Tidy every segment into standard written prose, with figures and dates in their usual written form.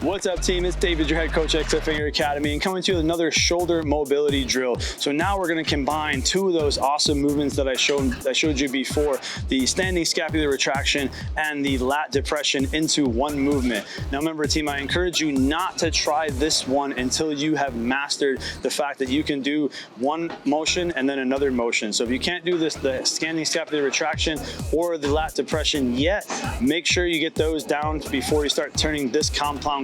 What's up, team? It's David, your head coach at Cliffhanger Academy, and coming to you with another shoulder mobility drill. So now we're going to combine two of those awesome movements that I showed you before, the standing scapular retraction and the lat depression, into one movement. Now remember, team, I encourage you not to try this one until you have mastered the fact that you can do one motion and then another motion. So if you can't do this, the standing scapular retraction or the lat depression yet, make sure you get those down before you start turning this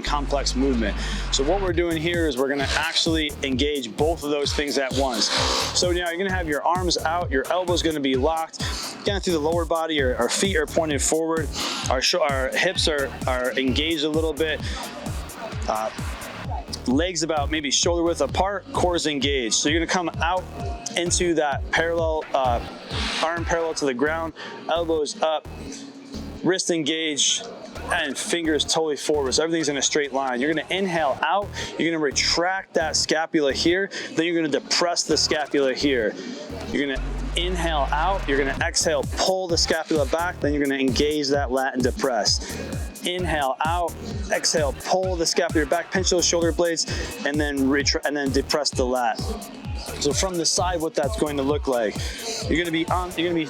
complex movement. So what we're doing here is we're going to actually engage both of those things at once. So now you're going to have your arms out, your elbows going to be locked down through the lower body, our feet are pointed forward, our hips are engaged a little bit, legs about maybe shoulder width apart, core is engaged. So you're going to come out into that parallel, arm parallel to the ground, elbows up, wrist engaged, and fingers totally forward, so everything's in a straight line. You're going to inhale out, you're going to retract that scapula here, then you're going to depress the scapula here. You're going to inhale out, you're going to exhale, pull the scapula back, then you're going to engage that lat and depress. Inhale out, exhale, pull the scapula back, pinch those shoulder blades, and then depress the lat. So from the side, what that's going to look like, you're going to be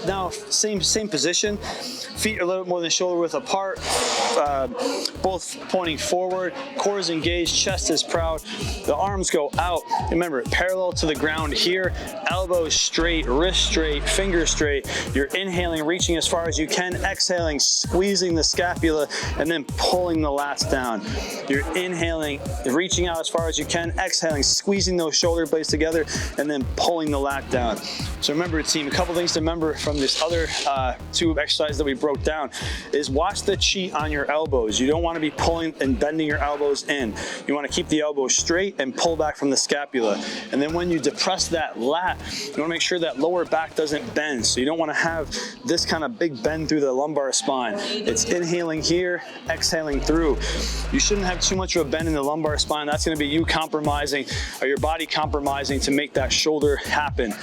now same position, feet are a little bit more than shoulder width apart, both pointing forward, core is engaged, chest is proud, the arms go out. Remember, parallel to the ground here, elbows straight, wrist straight, fingers straight. You're inhaling, reaching as far as you can, exhaling, squeezing the scapula, and then pulling the lats down. You're inhaling, reaching out as far as you can, exhaling, squeezing those shoulder blades together, and then pulling the lat down. So remember, team, a couple things to remember from this other two exercises that we broke down is watch the cheat on your elbows. You don't want to be pulling and bending your elbows in. You want to keep the elbows straight and pull back from the scapula. And then when you depress that lat, you want to make sure that lower back doesn't bend. So you don't want to have this kind of big bend through the lumbar spine. It's inhaling here, exhaling through. You shouldn't have too much of a bend in the lumbar spine. That's going to be you compromising, or your body compromising, to make that shoulder happen.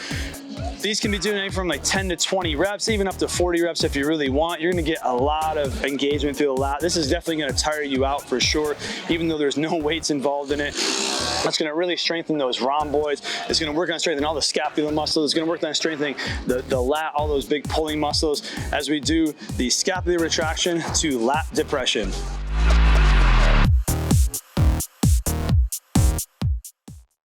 These can be doing anything from like 10 to 20 reps, even up to 40 reps if you really want. You're gonna get a lot of engagement through the lat. This is definitely gonna tire you out for sure, even though there's no weights involved in it. That's gonna really strengthen those rhomboids. It's gonna work on strengthening all the scapular muscles. It's gonna work on strengthening the lat, all those big pulling muscles, as we do the scapular retraction to lat depression.